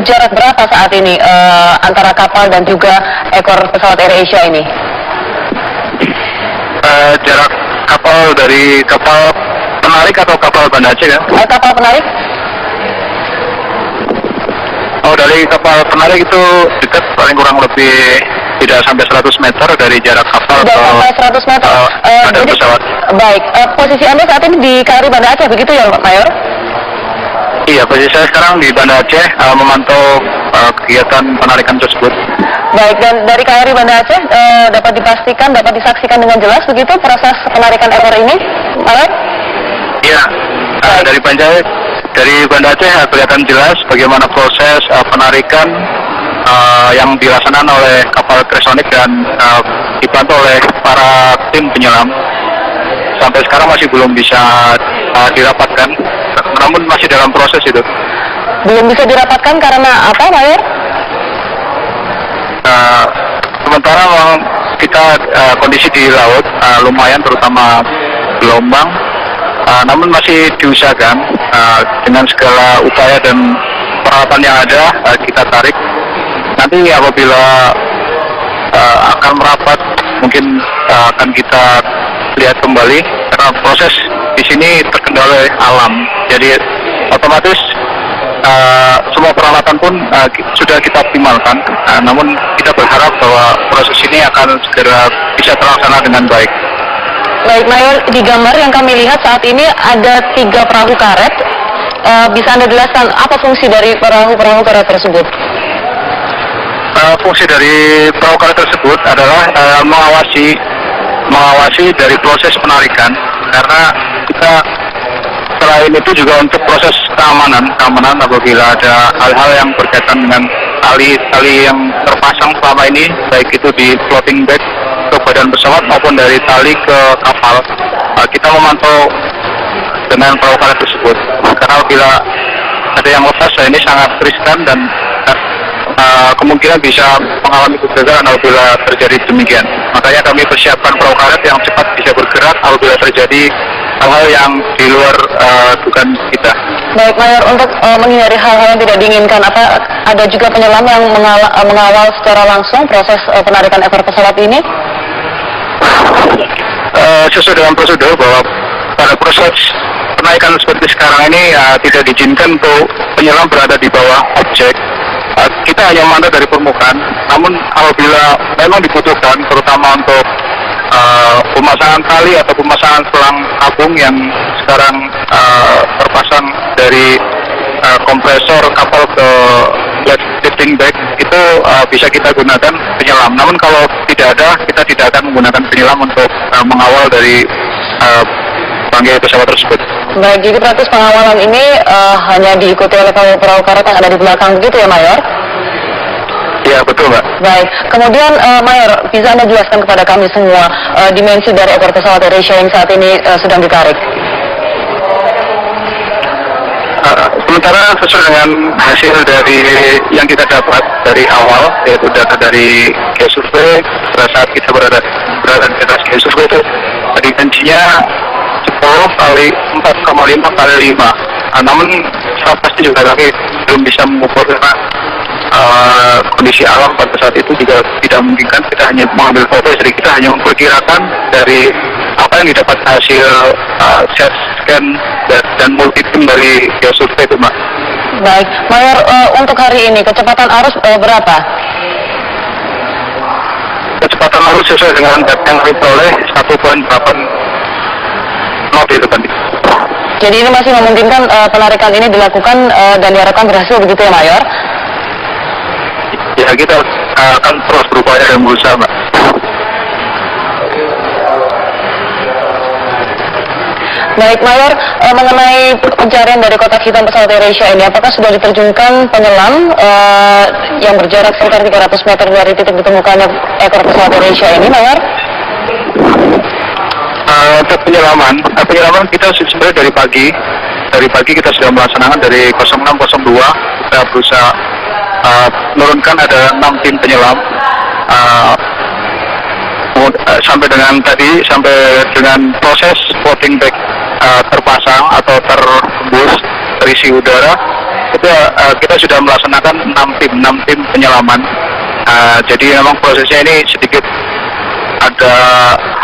jarak berapa saat ini antara kapal dan juga ekor pesawat AirAsia ini? Jarak kapal dari kapal penarik atau kapal Banda Aceh ya? Kapal penarik? Oh, dari kapal penarik itu dekat, paling kurang lebih tidak sampai 100 meter dari jarak kapal Tidak sampai 100 meter. Ada pesawat. Baik, posisi Anda saat ini di KRI Banda Aceh begitu ya, Mayor? Iya, posisi saya sekarang di Banda Aceh memantau kegiatan penarikan tersebut. Baik, dan dari KRI Banda Aceh dapat dipastikan, dapat disaksikan dengan jelas begitu proses penarikan ekor ini, Mayor? Iya, dari Banda Aceh kelihatan jelas bagaimana proses penarikan yang dilaksanakan oleh kapal kresonik dan dibantu oleh para tim penyelam. Sampai sekarang masih belum bisa dirapatkan, namun masih dalam proses itu. Belum bisa dirapatkan karena apa, Mayor? Sementara memang kita kondisi di laut lumayan, terutama gelombang, namun masih diusahakan dengan segala upaya dan peralatan yang ada kita tarik. Nanti apabila akan merapat, mungkin akan kita lihat kembali karena proses di sini terkendala oleh alam. Jadi otomatis semua peralatan pun sudah kita optimalkan. Namun kita berharap bahwa proses ini akan segera bisa terlaksana dengan baik. Baik, Mayor, di gambar yang kami lihat saat ini ada 3 perahu karet. Bisa Anda jelaskan apa fungsi dari perahu karet tersebut? Fungsi dari perahu karet tersebut adalah mengawasi dari proses penarikan, karena kita selain itu juga untuk proses keamanan apabila ada hal-hal yang berkaitan dengan tali yang terpasang selama ini, baik itu di floating deck ke badan pesawat maupun dari tali ke kapal, kita memantau dengan perahu karet tersebut, karena bila ada yang lepas ini sangat riskan dan kemungkinan bisa mengalami kegagalan apabila terjadi demikian. Makanya kami persiapkan perahu karet yang cepat bisa bergerak apabila terjadi hal-hal yang di luar dugaan kita. Baik, Mayor, untuk menghindari hal-hal yang tidak diinginkan, apa ada juga penyelam yang mengawal secara langsung proses penarikan ekor pesawat ini? Sesuai dengan prosedur bahwa pada proses penaikan seperti sekarang ini tidak diizinkan untuk penyelam berada di bawah objek. Kita hanya memantau dari permukaan, namun apabila memang dibutuhkan, terutama untuk pemasangan tali atau pemasangan selang tabung yang sekarang terpasang dari kompresor kapal ke lifting deck, itu bisa kita gunakan penyelam. Namun kalau tidak ada, kita tidak akan menggunakan penyelam untuk mengawal dari bangkai pesawat tersebut. Baik, jadi proses pengawalan ini hanya diikuti oleh perahu karet yang ada di belakang begitu ya, Mayor? Ya, betul, Mbak. Baik, kemudian Mayor, bisa Anda jelaskan kepada kami semua dimensi dari ekor pesawat AirAsia yang saat ini sedang ditarik? Sementara sesuai dengan hasil dari yang kita dapat dari awal, yaitu data dari geosurvey, pada saat kita berada di atas geosurvey itu dimensinya 10 kali 4,5 kali 5. Namun secara pasti juga kami belum bisa mengukur karena kondisi alam pada saat itu juga tidak memungkinkan. Kita hanya mengambil foto, jadi kita hanya memperkirakan dari apa yang didapat hasil scan dan multitim dari geosurvey itu, Mbak. Baik, Mayor, untuk hari ini kecepatan arus berapa? Kecepatan arus sesuai dengan data yang kami peroleh 1,8 knot itu tadi. Jadi ini masih memungkinkan penarikan ini dilakukan dan diharapkan berhasil begitu ya, Mayor? Ya, kita akan terus berupaya dan berusaha, Mbak. Baik, Mayor, mengenai pencarian dari kotak hitam pesawat AirAsia ini, apakah sudah diterjunkan penyelam yang berjarak sekitar 300 meter dari titik ditemukannya ekor pesawat AirAsia ini, Mayor? Untuk penyelaman kita sebenarnya dari pagi kita sudah melaksanakan dari 0602 kita berusaha menurunkan ada 6 tim penyelam sampai dengan proses floating deck terpasang atau terembus terisi udara itu kita sudah melaksanakan 6 tim penyelaman. Jadi memang prosesnya ini sedikit ada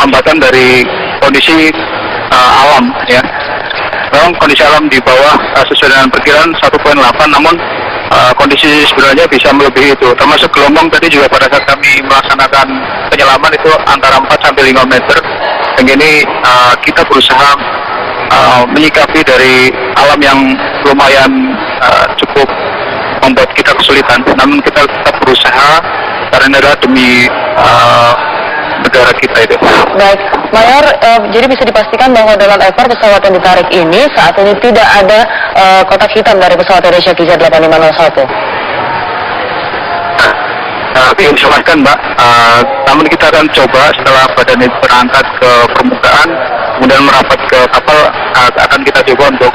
hambatan dari kondisi alam ya. Memang kondisi alam di bawah sesuai dengan perkiraan 1,8, namun kondisi sebenarnya bisa melebihi itu. Termasuk gelombang tadi juga pada saat kami melaksanakan penyelaman itu antara 4 sampai 5 meter. Dan ini kita berusaha menyikapi dari alam yang lumayan cukup membuat kita kesulitan. Namun kita tetap berusaha karena adalah demi negara kita itu. Baik, Mayor, jadi bisa dipastikan bahwa dalam ekor pesawat yang ditarik ini saat ini tidak ada kotak hitam dari pesawat AirAsia KZ8501. Tapi insyaAllah Mbak, namun kita akan coba setelah badan itu berangkat ke permukaan, kemudian merapat ke kapal, akan kita coba untuk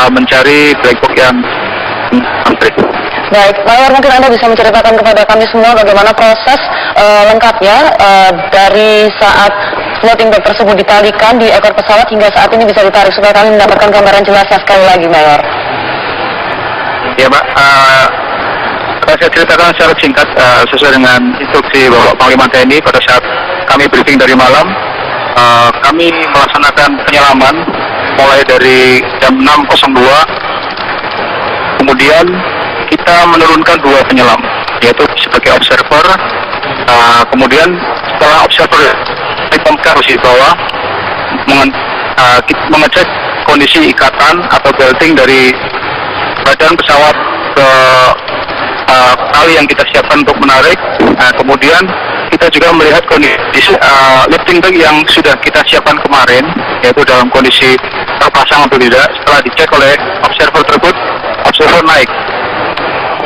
mencari black box yang Baik, Mayor, mungkin Anda bisa menceritakan kepada kami semua bagaimana proses lengkapnya dari saat floating bag tersebut ditalikan di ekor pesawat hingga saat ini bisa ditarik, supaya kami mendapatkan gambaran jelasnya sekali lagi, Mayor. Ya, Mbak. Saya ceritakan secara singkat sesuai dengan instruksi Bapak Panglima TNI pada saat kami briefing dari malam. Kami melaksanakan penyelaman mulai dari jam 6.02, kemudian kita menurunkan 2 penyelam, yaitu sebagai observer. Kemudian setelah observer dibongkar di bawah, mengecek kondisi ikatan atau belting dari badan pesawat ke tali yang kita siapkan untuk menarik. Kemudian kita juga melihat kondisi lifting bag yang sudah kita siapkan kemarin, yaitu dalam kondisi terpasang atau tidak. Setelah dicek oleh observer tersebut, observer naik.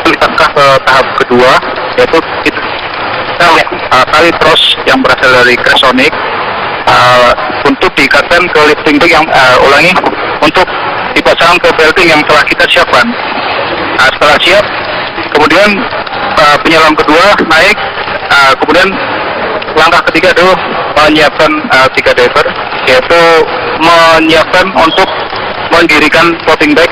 Kita ke tahap kedua, yaitu kita tali tros yang berasal dari Cresonic untuk diikatkan ke lifting bag yang untuk dipasang ke belting yang telah kita siapkan. Setelah siap, kemudian penyelam kedua naik, kemudian langkah ketiga itu menyiapkan 3 diver, yaitu menyiapkan untuk mendirikan floating bag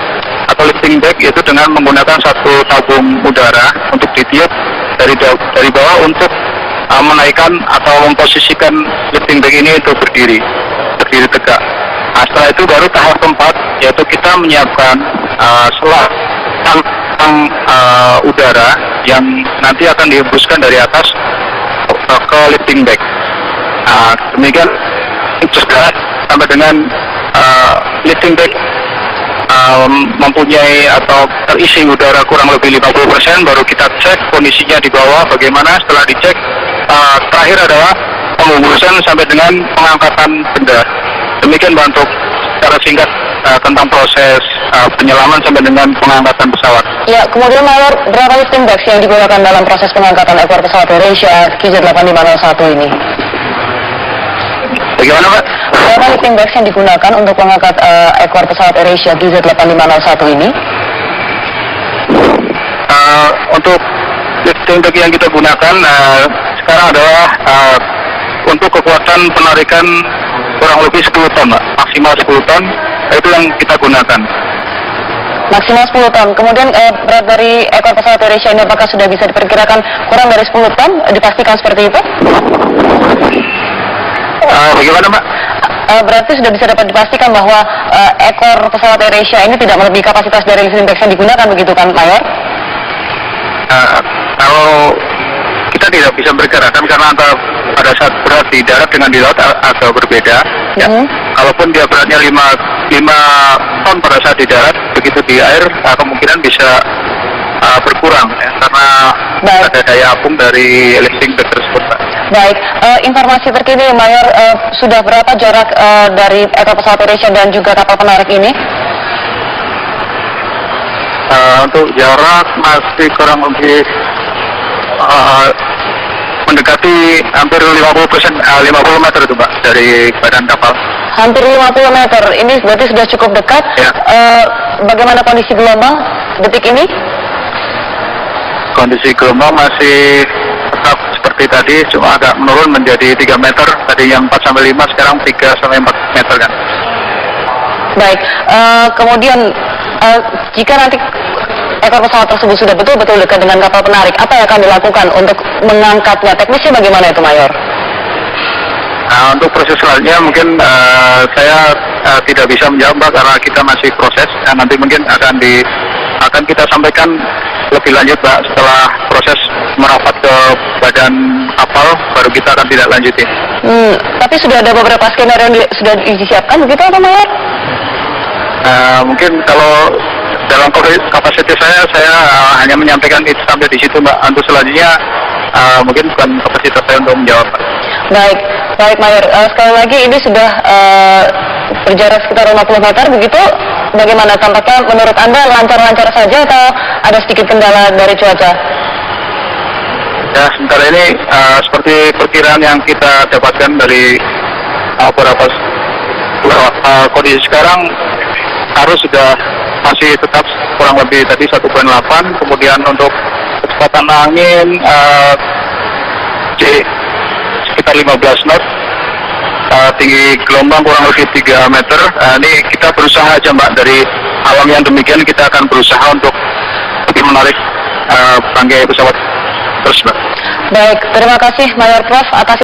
atau lifting bag, yaitu dengan menggunakan 1 tabung udara untuk ditiup dari bawah untuk menaikkan atau memposisikan lifting bag ini untuk berdiri tegak. Setelah itu baru tahap keempat, yaitu kita menyiapkan selang udara yang nanti akan dihembuskan dari atas ke lifting bag. Demikian juga sampai dengan lifting bag mempunyai atau terisi udara kurang lebih 50%, baru kita cek kondisinya di bawah bagaimana. Setelah dicek, terakhir adalah pengurusan sampai dengan pengangkatan benda. Demikian untuk secara singkat tentang proses penyelaman sampai dengan pengangkatan pesawat. Ya, kemudian Mayor, berapa lifting bags yang digunakan dalam proses pengangkatan ekor pesawat AirAsia KZ8501 ini? Bagaimana, Pak? Berapa lifting bags yang digunakan untuk mengangkat ekor pesawat AirAsia KZ8501 ini? Untuk lifting bag yang kita gunakan sekarang adalah untuk kekuatan penarikan kurang lebih 10 ton, Pak. Maksimal 10 ton, itu yang kita gunakan. Maksimal 10 ton. Kemudian berat dari ekor pesawat AirAsia ini apakah sudah bisa diperkirakan kurang dari 10 ton? Dipastikan seperti itu? Bagaimana, Mbak? Berarti sudah bisa dapat dipastikan bahwa ekor pesawat AirAsia ini tidak melebihi kapasitas dari lifting bags yang digunakan, begitu kan, Mayor? Kalau kita tidak bisa berkirakan karena pada saat berat di darat dengan di laut agak berbeda. Ya. Kalaupun dia beratnya 5 ton pada saat di darat, begitu di air kemungkinan bisa berkurang ya, karena ada daya apung dari lifting bag tersebut, Pak. Baik, informasi terkini, Mayor, sudah berapa jarak dari ekor pesawat AirAsia dan juga kapal penarik ini? Untuk jarak masih kurang lebih mendekati hampir 50 meter itu, Pak, dari badan kapal. Hampir 50 meter, ini berarti sudah cukup dekat. Ya. Bagaimana kondisi gelombang detik ini? Kondisi gelombang masih tetap seperti tadi, cuma agak menurun menjadi 3 meter. Tadi yang 4-5, sekarang 3-4 meter kan. Baik, kemudian jika nanti ekor pesawat tersebut sudah betul-betul dekat dengan kapal penarik, apa yang akan dilakukan untuk mengangkatnya? Teknisnya bagaimana itu, Mayor? Nah, untuk proses selanjutnya mungkin saya tidak bisa menjawab, Mbak, karena kita masih proses. Nanti mungkin akan kita sampaikan lebih lanjut, Mbak, setelah proses merapat ke badan kapal, baru kita akan tidak lanjuti. Tapi sudah ada beberapa skenario yang sudah disiapkan begitu, atau Mayor? Mungkin kalau dalam kapasitas saya hanya menyampaikan itu sampai di situ, Mbak. Untuk selanjutnya mungkin bukan kapasitas saya untuk menjawab, Pak. Baik Mayor. Sekali lagi ini sudah berjarak sekitar 50 meter begitu. Bagaimana tampaknya menurut Anda, lancar-lancar saja atau ada sedikit kendala dari cuaca? Ya, sementara ini seperti perkiraan yang kita dapatkan dari beberapa kondisi sekarang, arus sudah masih tetap kurang lebih tadi 1,8, kemudian untuk kecepatan angin sekitar 15 knot, tinggi gelombang kurang lebih 3 meter. Ini kita berusaha aja, Mbak, dari alam yang demikian kita akan berusaha untuk lebih menarik bangkai pesawat terus, Mbak. Baik, terima kasih Mayor Prof atas